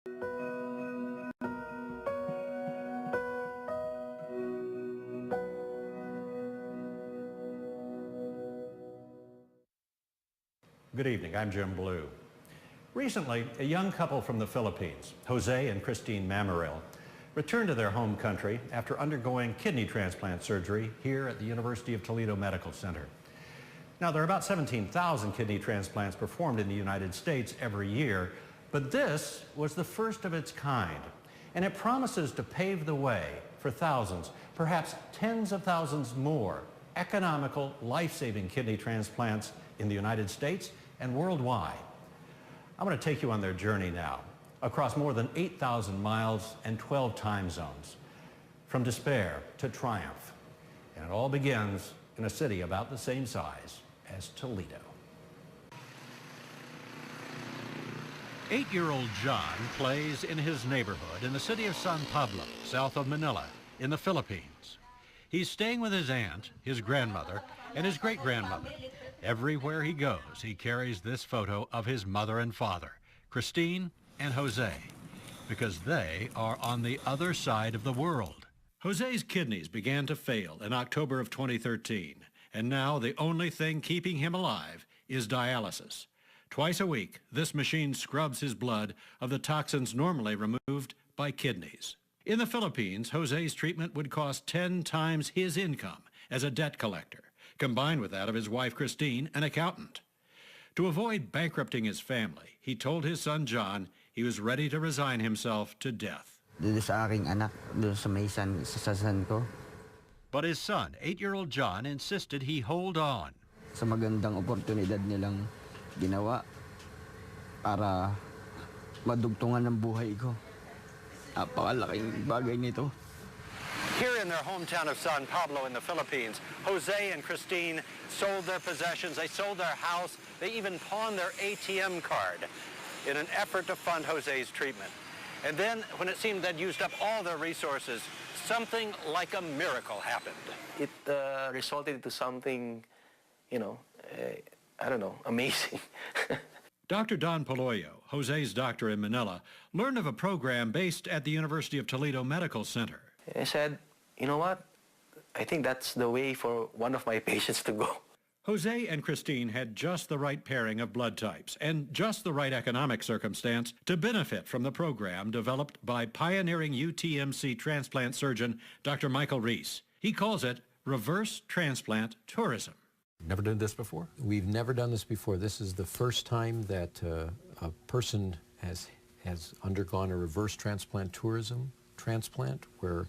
Good evening, I'm Jim Blue. Recently, a young couple from the Philippines, Jose and Christine Mamaril, returned to their home country after undergoing kidney transplant surgery here at the University of Toledo Medical Center. Now, there are about 17,000 kidney transplants performed in the United States every year, but this was the first of its kind, and it promises to pave the way for thousands, perhaps tens of thousands more economical, life-saving kidney transplants in the United States and worldwide. I'm going to take you on their journey now, across more than 8,000 miles and 12 time zones, from despair to triumph. And it all begins in a city about the same size as Toledo. 8-year-old John plays in his neighborhood in the city of San Pablo, south of Manila, in the Philippines. He's staying with his aunt, his grandmother, and his great-grandmother. Everywhere he goes, he carries this photo of his mother and father, Christine and Jose, because they are on the other side of the world. Jose's kidneys began to fail in October of 2013, and now the only thing keeping him alive is dialysis. Twice a week, this machine scrubs his blood of the toxins normally removed by kidneys. In the Philippines, Jose's treatment would cost 10 times his income as a debt collector, combined with that of his wife Christine, an accountant. To avoid bankrupting his family, he told his son John he was ready to resign himself to death. But his son, 8-year-old John, insisted he hold on. Sa magandang oportunidad nilang ginawa para madugtungan ng buhay ko. Napakalaking bagay nito. Here in their hometown of San Pablo in the Philippines, Jose and Christine sold their possessions, they sold their house, they even pawned their ATM card in an effort to fund Jose's treatment. And then, when it seemed they'd used up all their resources, something like a miracle happened. It resulted into something, I don't know, amazing. Dr. Don Poloyo, Jose's doctor in Manila, learned of a program based at the University of Toledo Medical Center. I said, you know what? I think that's the way for one of my patients to go. Jose and Christine had just the right pairing of blood types and just the right economic circumstance to benefit from the program developed by pioneering UTMC transplant surgeon Dr. Michael Reese. He calls it reverse transplant tourism. Never done this before? We've never done this before. This is the first time that a person has undergone a reverse transplant tourism transplant, where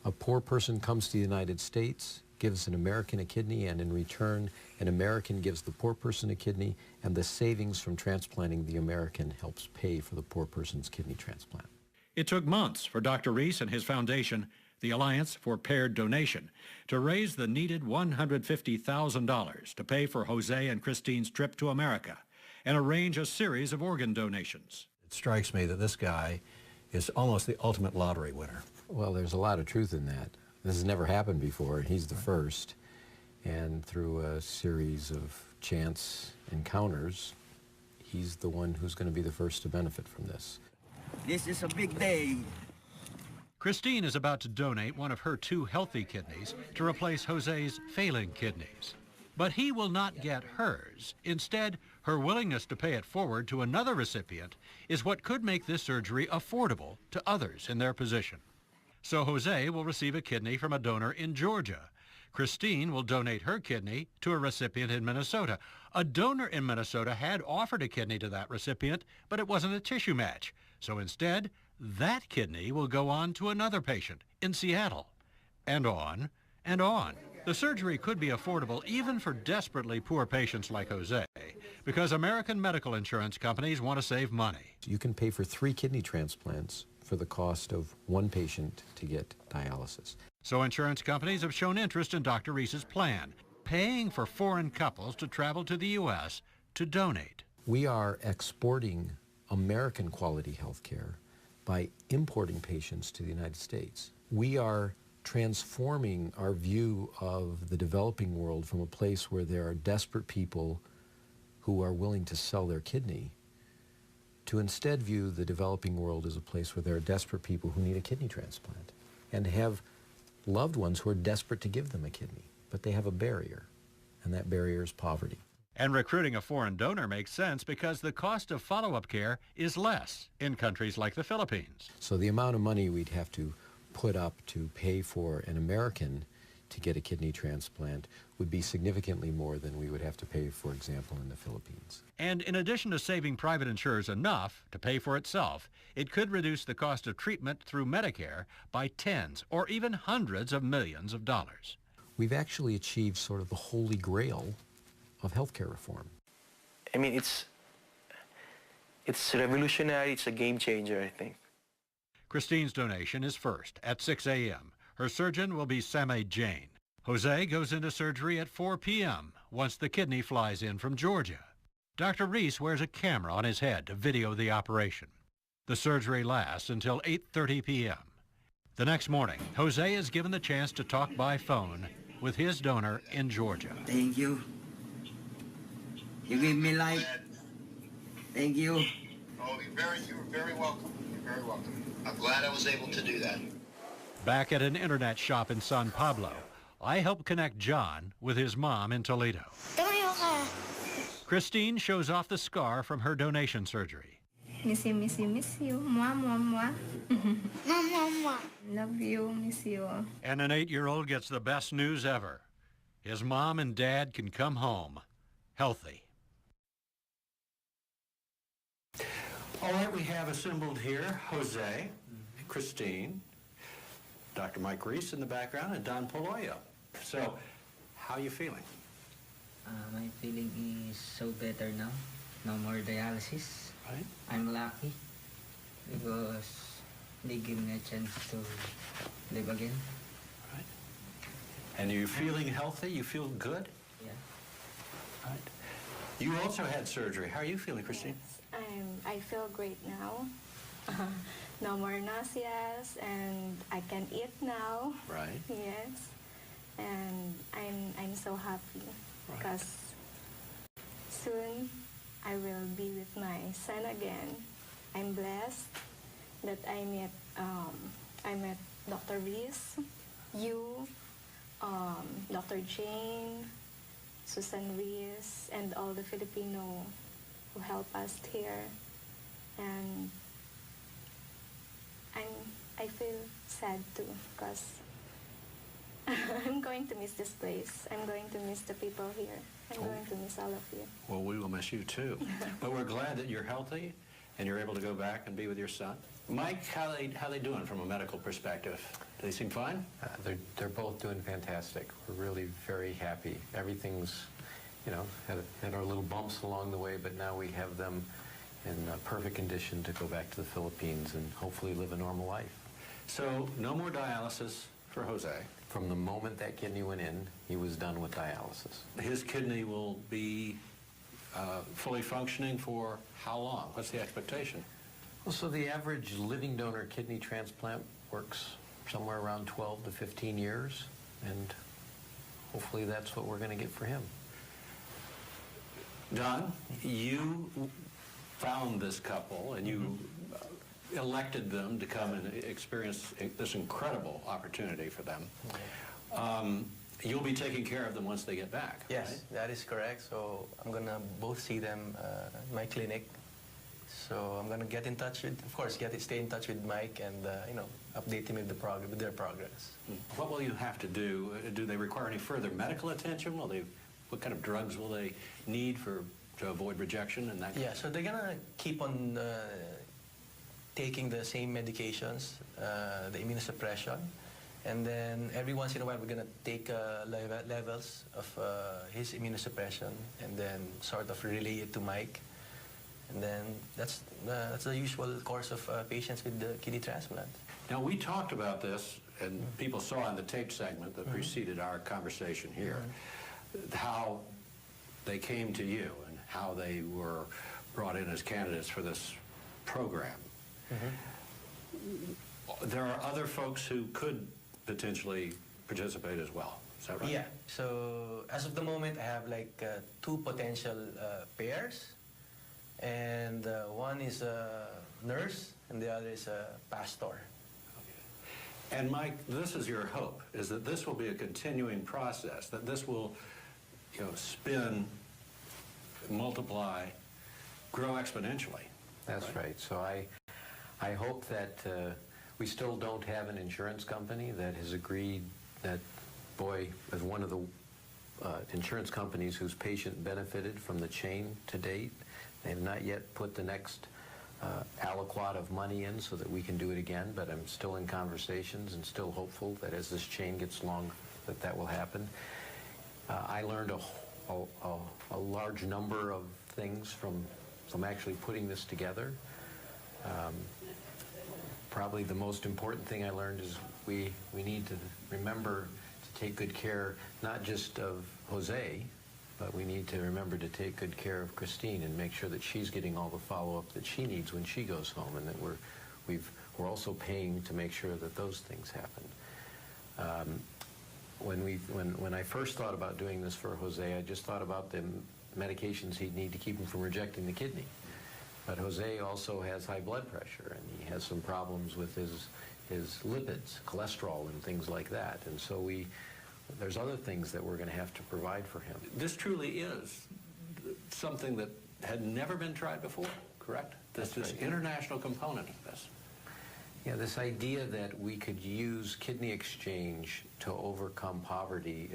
a poor person comes to the United States, gives an American a kidney, and in return, an American gives the poor person a kidney, and the savings from transplanting the American helps pay for the poor person's kidney transplant. It took months for Dr. Reese and his foundation, the Alliance for Paired Donation, to raise the needed $150,000 to pay for Jose and Christine's trip to America and arrange a series of organ donations. It strikes me that this guy is almost the ultimate lottery winner. Well, there's a lot of truth in that. This has never happened before. He's the first. And through a series of chance encounters, he's the one who's going to be the first to benefit from this. This is a big day. Christine is about to donate one of her 2 healthy kidneys to replace Jose's failing kidneys. But he will not get hers. Instead, her willingness to pay it forward to another recipient is what could make this surgery affordable to others in their position. So Jose will receive a kidney from a donor in Georgia. Christine will donate her kidney to a recipient in Minnesota. A donor in Minnesota had offered a kidney to that recipient, but it wasn't a tissue match. So instead, that kidney will go on to another patient in Seattle, and on and on. The surgery could be affordable even for desperately poor patients like Jose, because American medical insurance companies want to save money. You can pay for 3 kidney transplants for the cost of 1 patient to get dialysis. So insurance companies have shown interest in Dr. Reese's plan, paying for foreign couples to travel to the U.S. to donate. We are exporting American quality health care by importing patients to the United States. We are transforming our view of the developing world from a place where there are desperate people who are willing to sell their kidney to instead view the developing world as a place where there are desperate people who need a kidney transplant and have loved ones who are desperate to give them a kidney, but they have a barrier, and that barrier is poverty. And recruiting a foreign donor makes sense because the cost of follow-up care is less in countries like the Philippines. So the amount of money we'd have to put up to pay for an American to get a kidney transplant would be significantly more than we would have to pay, for example, in the Philippines. And in addition to saving private insurers enough to pay for itself, it could reduce the cost of treatment through Medicare by tens or even hundreds of millions of dollars. We've actually achieved sort of the holy grail of healthcare reform. I mean, it's revolutionary. It's a game changer, I think. Christine's donation is first at 6 a.m. Her surgeon will be Samay Jain. Jose goes into surgery at 4 p.m. once the kidney flies in from Georgia. Dr. Reese wears a camera on his head to video the operation. The surgery lasts until 8:30 p.m. The next morning, Jose is given the chance to talk by phone with his donor in Georgia. Thank you. You gave me life. Thank you. Oh, you're very welcome. You're very welcome. I'm glad I was able to do that. Back at an internet shop in San Pablo, I help connect John with his mom in Toledo. Christine shows off the scar from her donation surgery. Miss you, miss you, miss you. Mwah, mwah, mwah. Mwah, mwah, mwah. Love you, miss you. And an 8-year-old gets the best news ever. His mom and dad can come home healthy. All right, we have assembled here Jose, Christine, Dr. Mike Reese in the background, and Don Poloyo. So, how are you feeling? My feeling is so better now. No more dialysis. Right. I'm lucky because they give me a chance to live again. Right. And you're feeling healthy? You feel good? Yeah. Right. You also had surgery. How are you feeling, Christine? Yes, I feel great now. No more nauseas, and I can eat now. Right. Yes, and I'm so happy because soon I will be with my son again. I'm blessed that I met Dr. Reese, you, Dr. Jane, Susan Reese, and all the Filipino who help us here. And I feel sad too because I'm going to miss this place. I'm going to miss the people here. I'm going to miss all of you. Well, we will miss you too. But we're glad that you're healthy and you're able to go back and be with your son. Mike, how they doing from a medical perspective? Do they seem fine? They're both doing fantastic. We're really very happy. Everything's, had our little bumps along the way, but now we have them in perfect condition to go back to the Philippines and hopefully live a normal life. So, no more dialysis for Jose. From the moment that kidney went in, he was done with dialysis. His kidney will be fully functioning for how long? What's the expectation? Well, so the average living donor kidney transplant works somewhere around 12 to 15 years, and hopefully that's what we're going to get for him. Don, you found this couple and you elected them to come and experience this incredible opportunity for them. You'll be taking care of them once they get back. Yes, right? that is correct. So I'm gonna both see them in my clinic. So I'm gonna get in touch with, of course, stay in touch with Mike and update him with with their progress. What will you have to do? Do they require any further medical attention? What kind of drugs will they need to avoid rejection and that? Yeah, so they're gonna keep on taking the same medications, the immunosuppression, and then every once in a while we're gonna take levels of his immunosuppression and then sort of relay it to Mike, and then that's the usual course of patients with the kidney transplant. Now we talked about this, and people saw in the tape segment that preceded our conversation here, how they came to you and how they were brought in as candidates for this program. There are other folks who could potentially participate as well. Is that right? Yeah. So as of the moment, I have like 2 potential pairs. and one is a nurse, and the other is a pastor. And Mike, this is your hope, is that this will be a continuing process, that this will, you know, spin, multiply, grow exponentially. That's right. So I hope that we still don't have an insurance company that has agreed that, boy, as one of the insurance companies whose patient benefited from the chain to date, they have not yet put the next aliquot of money in so that we can do it again, but I'm still in conversations and still hopeful that as this chain gets long, that will happen. I learned a large number of things from actually putting this together. Probably the most important thing I learned is we need to remember to take good care not just of Jose, but we need to remember to take good care of Christine and make sure that she's getting all the follow-up that she needs when she goes home, and that we're also paying to make sure that those things happen. When I first thought about doing this for Jose, I just thought about the medications he'd need to keep him from rejecting the kidney. But Jose also has high blood pressure, and he has some problems with his lipids, cholesterol, and things like that. And so there's other things that we're going to have to provide for him. This truly is something that had never been tried before, correct? This international component of this. Yeah, this idea that we could use kidney exchange to overcome poverty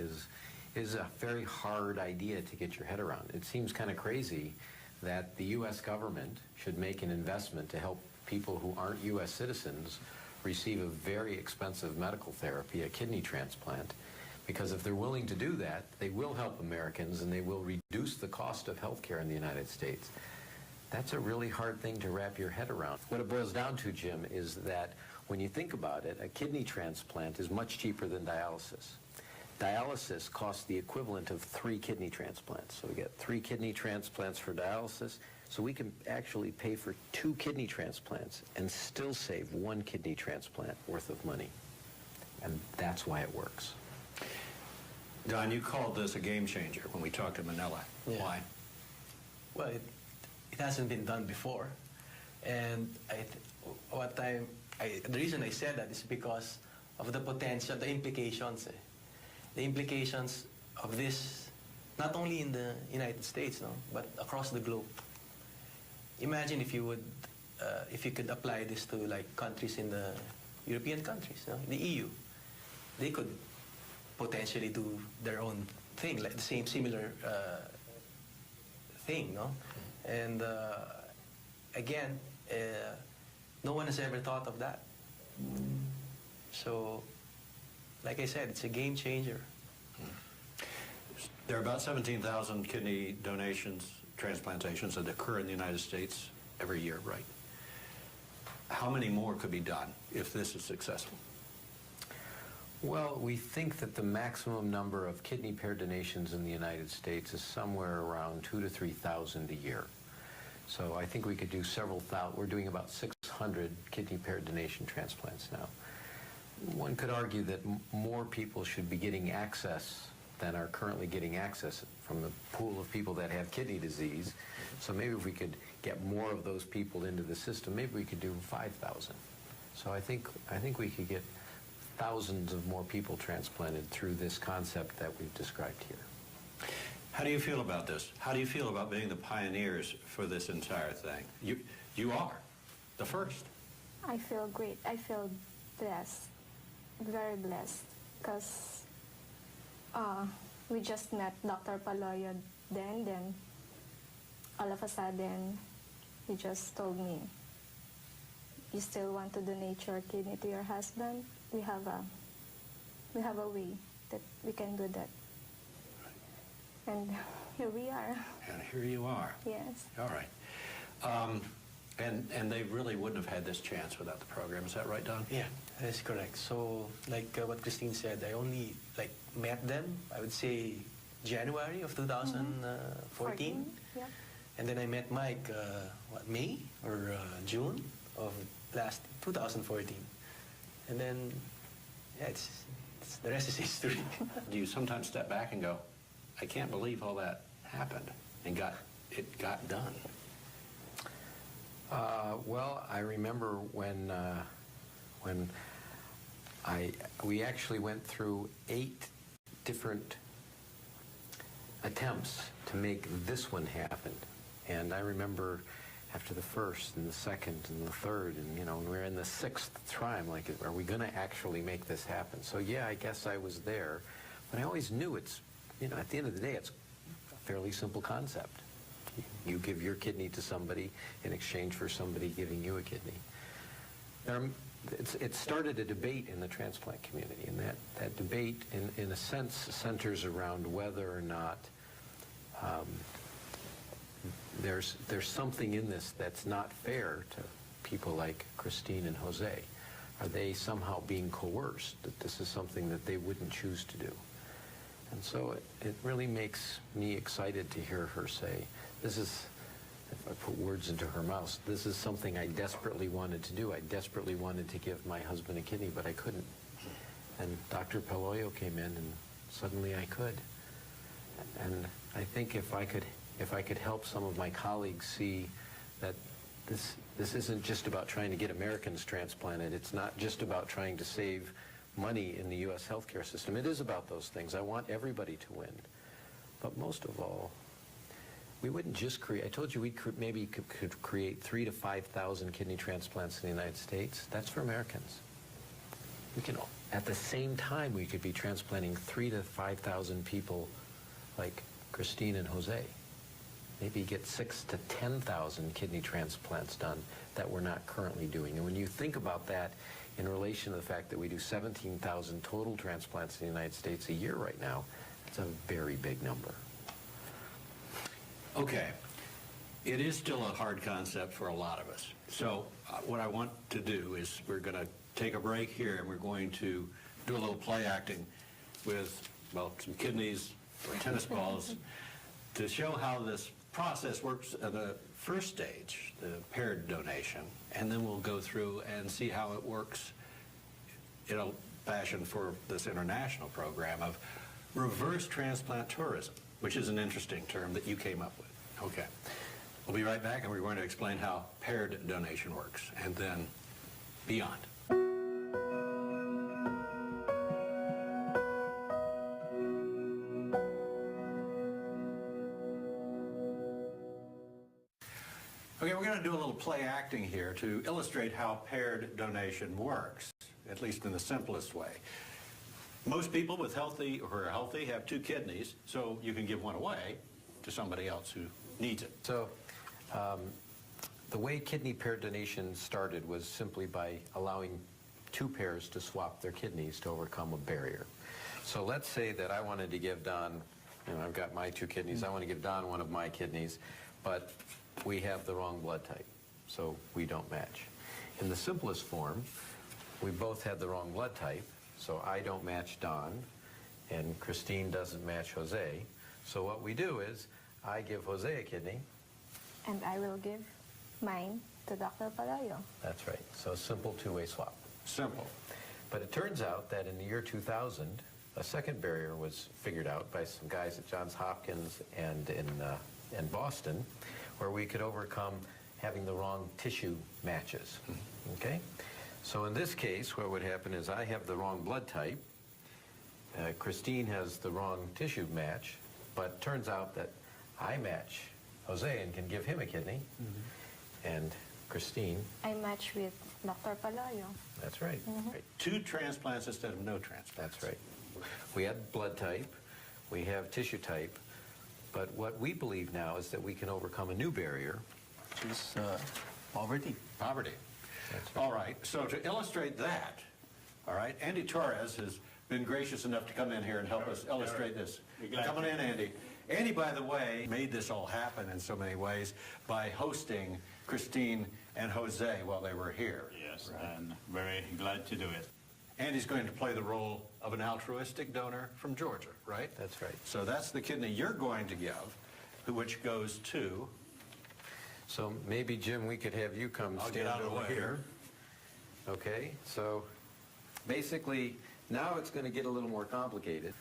is a very hard idea to get your head around. It seems kind of crazy that the U.S. government should make an investment to help people who aren't U.S. citizens receive a very expensive medical therapy, a kidney transplant, because if they're willing to do that, they will help Americans and they will reduce the cost of health care in the United States. That's a really hard thing to wrap your head around. What it boils down to, Jim, is that when you think about it, a kidney transplant is much cheaper than dialysis. Dialysis costs the equivalent of 3 kidney transplants. So we get 3 kidney transplants for dialysis. So we can actually pay for 2 kidney transplants and still save 1 kidney transplant worth of money. And that's why it works. Don, you called this a game changer when we talked to Manila. Yeah. Why? Well, it hasn't been done before, and the reason I said that is because of the potential, the implications. The implications of this, not only in the United States, but across the globe. Imagine if you could apply this to like countries in the European countries, the EU. They could potentially do their own thing, like the same similar thing, And again, no one has ever thought of that. So, like I said, it's a game changer. There are about 17,000 kidney donations, transplantations that occur in the United States every year, right? How many more could be done if this is successful? Well, we think that the maximum number of kidney pair donations in the United States is somewhere around 2,000 to 3,000 a year. So I think we could do several thousand. We're doing about 600 kidney pair donation transplants now. One could argue that more people should be getting access than are currently getting access from the pool of people that have kidney disease. So maybe if we could get more of those people into the system, maybe we could do 5,000. So I think we could get thousands of more people transplanted through this concept that we've described here. How do you feel about this? How do you feel about being the pioneers for this entire thing? You are the first. I feel great. I feel blessed, very blessed, because we just met Dr. Paloyo then all of a sudden he just told me, you still want to donate your kidney to your husband? We have a way that we can do that. And here we are. And here you are. Yes. All right. And they really wouldn't have had this chance without the program. Is that right, Don? Yeah, that is correct. So, like what Christine said, I only met them, I would say, January of 2014. Yeah. And then I met Mike, May or June of last 2014. And then, yeah, it's the rest is history. Do you sometimes step back and go, I can't believe all that happened and it got done? Well, I remember when we actually went through 8 different attempts to make this one happen. And I remember after the first and the second and the third, and you know, when we were in the 6th try, I'm like, are we going to actually make this happen? So yeah, I guess I was there, but I always knew it's, you know, at the end of the day, it's a fairly simple concept. You give your kidney to somebody in exchange for somebody giving you a kidney. It started a debate in the transplant community, and that debate, in a sense, centers around whether or not there's something in this that's not fair to people like Christine and Jose. Are they somehow being coerced that this is something that they wouldn't choose to do? And so it really makes me excited to hear her say, this is, if I put words into her mouth, this is something I desperately wanted to do. I desperately wanted to give my husband a kidney, but I couldn't. And Dr. Paloyo came in, and suddenly I could. And I think if I could help some of my colleagues see that this isn't just about trying to get Americans transplanted. It's not just about trying to save money in the U.S. healthcare system. It is about those things. I want everybody to win. But most of all, we wouldn't just create, I told you we maybe could create 3,000 to 5,000 kidney transplants in the United States. That's for Americans. We can, at the same time, we could be transplanting 3,000 to 5,000 people like Christine and Jose. Maybe get 6,000 to 10,000 kidney transplants done that we're not currently doing. And when you think about that in relation to the fact that we do 17,000 total transplants in the United States a year right now, it's a very big number. Okay. It is still a hard concept for a lot of us. So what I want to do is we're going to take a break here, and we're going to do a little play acting with, well, some kidneys or tennis balls to show how this process works at the first stage, the paired donation, and then we'll go through and see how it works in a fashion for this international program of reverse transplant tourism, which is an interesting term that you came up with. Okay. We'll be right back, and we're going to explain how paired donation works, and then beyond. Okay, we're going to do a little play acting here to illustrate how paired donation works, at least in the simplest way. Most people with who are healthy have 2 kidneys, so you can give one away to somebody else who needs it. So the way kidney paired donation started was simply by allowing 2 pairs to swap their kidneys to overcome a barrier. So let's say that I wanted to give Don, you know, I've got my 2 kidneys, I want to give Don one of my kidneys, but we have the wrong blood type, so we don't match. In the simplest form, we both had the wrong blood type, so I don't match Don, and Christine doesn't match Jose. So what we do is, I give Jose a kidney. And I will give mine to Dr. Palayo. That's right. So simple 2-way swap. Simple. But it turns out that in the year 2000, a second barrier was figured out by some guys at Johns Hopkins and in Boston, where we could overcome having the wrong tissue matches. Okay? So in this case, what would happen is I have the wrong blood type, Christine has the wrong tissue match, but turns out that I match Jose and can give him a kidney, and Christine. I match with Dr. Palayo. That's right. Right. 2 transplants instead of no transplants. That's right. We had blood type, we have tissue type, but what we believe now is that we can overcome a new barrier. Which is poverty. Poverty. That's right. All right, so to illustrate that, all right, Andy Torres has been gracious enough to come in here and help us illustrate this. Come on in, Andy. Andy, by the way, made this all happen in so many ways by hosting Christine and Jose while they were here. Yes, and very glad to do it. Andy's going to play the role of an altruistic donor from Georgia, right? That's right. So that's the kidney you're going to give, which goes to... So maybe, Jim, we could have you come I'll stand get out of the over way. here. Okay, so basically, now it's going to get a little more complicated.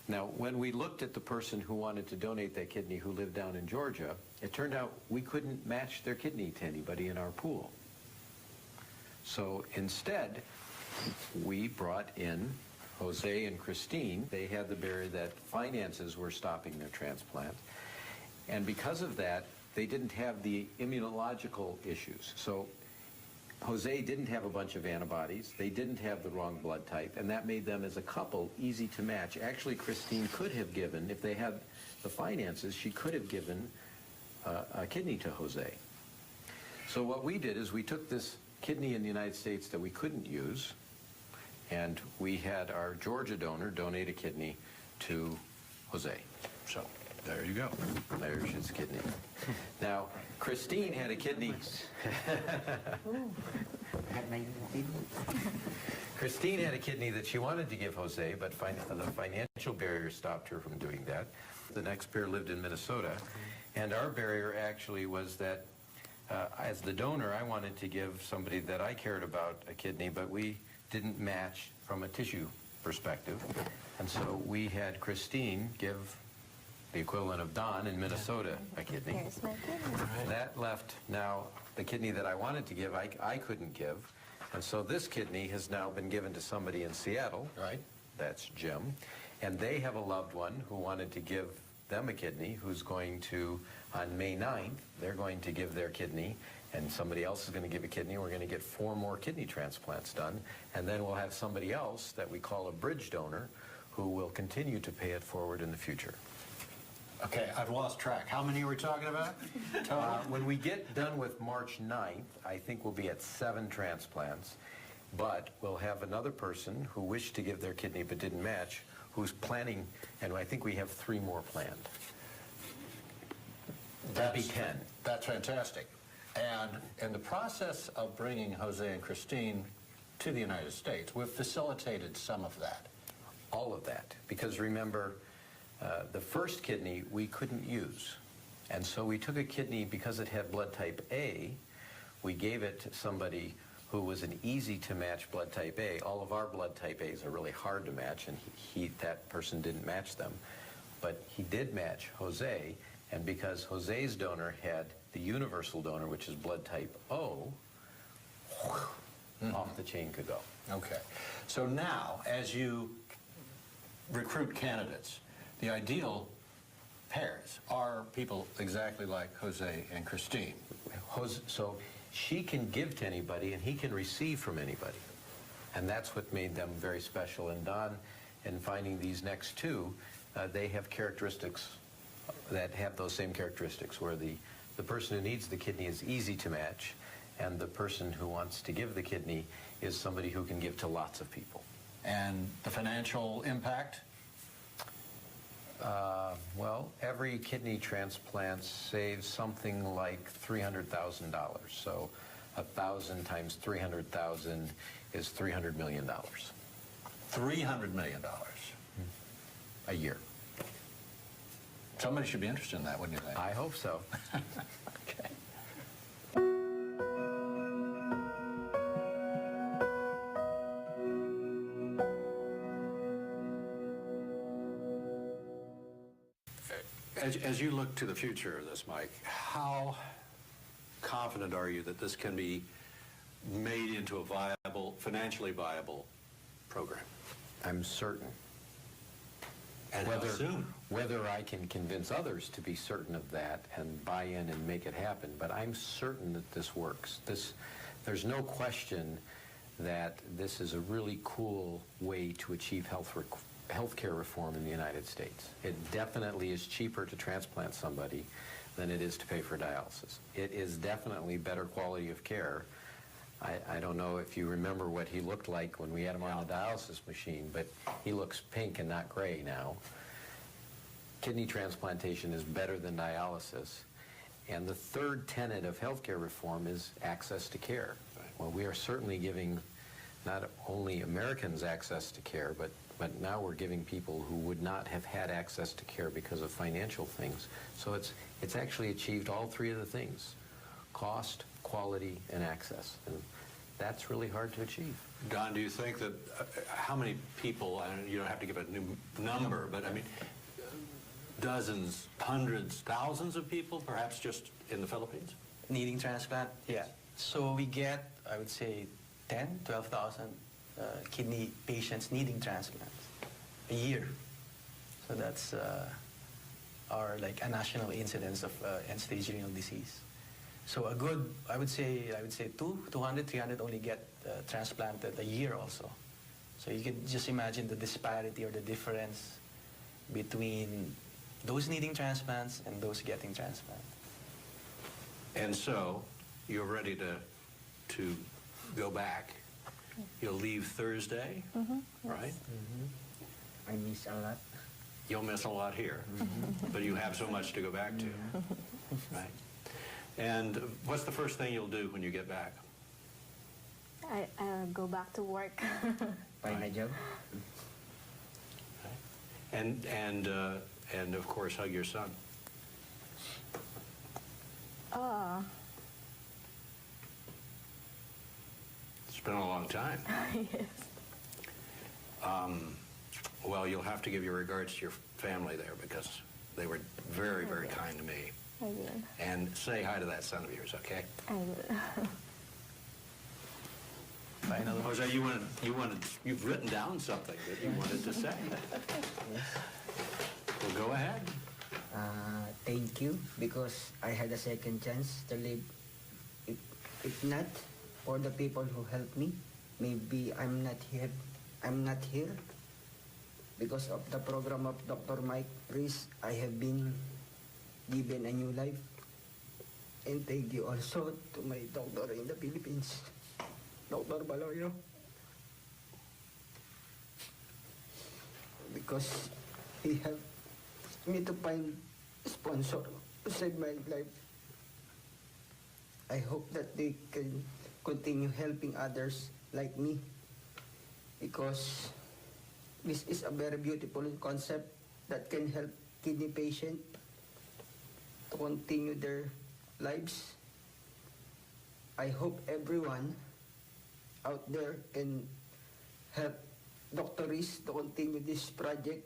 Now, when we looked at the person who wanted to donate that kidney who lived down in Georgia, it turned out we couldn't match their kidney to anybody in our pool. So instead, we brought in Jose and Christine. They had the barrier that finances were stopping their transplant. And because of that, they didn't have the immunological issues. So Jose didn't have a bunch of antibodies. They didn't have the wrong blood type, and that made them as a couple easy to match. Actually, Christine could have given, if they had the finances, she could have given a kidney to Jose. So what we did is we took this kidney in the United States that we couldn't use, and we had our Georgia donor donate a kidney to Jose. So there you go. There's his kidney. Now, Christine had a kidney. Christine had a kidney that she wanted to give Jose, but the financial barrier stopped her from doing that. The next pair lived in Minnesota, and our barrier actually was that as the donor, I wanted to give somebody that I cared about a kidney, but we didn't match from a tissue perspective. And so we had Christine give the equivalent of Don in Minnesota a kidney. Here's my kidney. That left now the kidney that I wanted to give, I couldn't give. And so this kidney has now been given to somebody in Seattle. Right. That's Jim. And they have a loved one who wanted to give them a kidney, who's going to, on May 9th, they're going to give their kidney, and somebody else is going to give a kidney. We're going to get 4 more kidney transplants done. And then we'll have somebody else that we call a bridge donor who will continue to pay it forward in the future. Okay, I've lost track. How many are we talking about? When we get done with March 9th, I think we'll be at 7 transplants, but we'll have another person who wished to give their kidney but didn't match, who's planning, and I think we have 3 more planned. That'd be 10. That's fantastic. And in the process of bringing Jose and Christine to the United States, we've facilitated some of that. All of that, because remember, the first kidney we couldn't use. And so we took a kidney because it had blood type A. We gave it to somebody who was an easy to match blood type A. All of our blood type A's are really hard to match, and that person didn't match them. But he did match Jose, and because Jose's donor had the universal donor, which is blood type O, off the chain could go. Okay. So now, as you recruit candidates, the ideal pairs are people exactly like Jose and Christine. So she can give to anybody and he can receive from anybody. And that's what made them very special. And Don, in finding these next 2, they have characteristics that have those same characteristics, where the person who needs the kidney is easy to match, and the person who wants to give the kidney is somebody who can give to lots of people. And the financial impact? Well, every kidney transplant saves something like $300,000. So 1,000 times 300,000 is $300 million. $300 million a year. Somebody should be interested in that, wouldn't you think? I hope so. Okay. As you look to the future of this, Mike, how confident are you that this can be made into a viable, financially viable program? I'm certain. And how soon? Whether I can convince others to be certain of that and buy in and make it happen, but I'm certain that this works. There's no question that this is a really cool way to achieve healthcare reform in the United States. It definitely is cheaper to transplant somebody than it is to pay for dialysis. It is definitely better quality of care. I don't know if you remember what he looked like when we had him on the dialysis machine, but he looks pink and not gray now. Kidney transplantation is better than dialysis. And the third tenet of healthcare reform is access to care. Well, we are certainly giving not only Americans access to care, but now we're giving people who would not have had access to care because of financial things. So it's actually achieved all 3 of the things: cost, quality, and access. And That's really hard to achieve. Don, do you think that, how many people, and you don't have to give a new number, but I mean, dozens, hundreds, thousands of people, perhaps just in the Philippines? Needing transplant? Yeah. So we get, I would say, 10, 12,000 kidney patients needing transplants a year. So that's our like a national incidence of end-stage renal disease. So a good, I would say 200, 300 only get transplanted a year also. So you can just imagine the disparity or the difference between those needing transplants and those getting transplants. And so you're ready to go back. You'll leave Thursday, right? I miss a lot. You'll miss a lot here, but you have so much to go back to, right? And what's the first thing you'll do when you get back? I'll go back to work. Find a job. And of course, hug your son. It's been a long time. Yes. Well, you'll have to give your regards to your family there because they were very, very kind to me. I will. And say hi to that son of yours, okay? I will. Finally. Jose, you've written down something that you wanted to say. Well, go ahead. Thank you, because I had a second chance to live. If not for the people who helped me, maybe I'm not here. Because of the program of Dr. Mike Reese, I have been given a new life. And thank you also to my doctor in the Philippines, Dr. Baloyo. Because he helped me to find a sponsor to save my life. I hope that they can continue helping others like me, because this is a very beautiful concept that can help kidney patients to continue their lives. I hope everyone out there can help Dr. Reese to continue this project,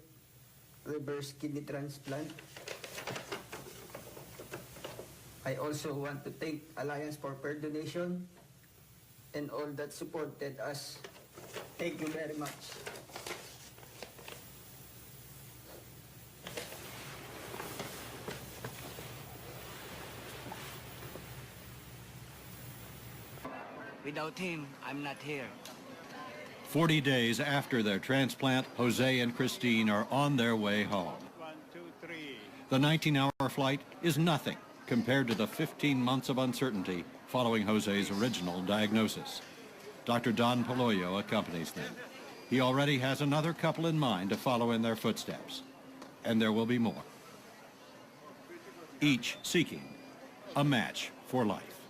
reverse kidney transplant. I also want to thank Alliance for Fair Donation and all that supported us. Thank you very much. Without him, I'm not here. 40 days after their transplant, Jose and Christine are on their way home. 1, 2, 3. The 19-hour flight is nothing compared to the 15 months of uncertainty following Jose's original diagnosis. Dr. Don Paloyo accompanies them. He already has another couple in mind to follow in their footsteps. And there will be more. Each seeking a match for life.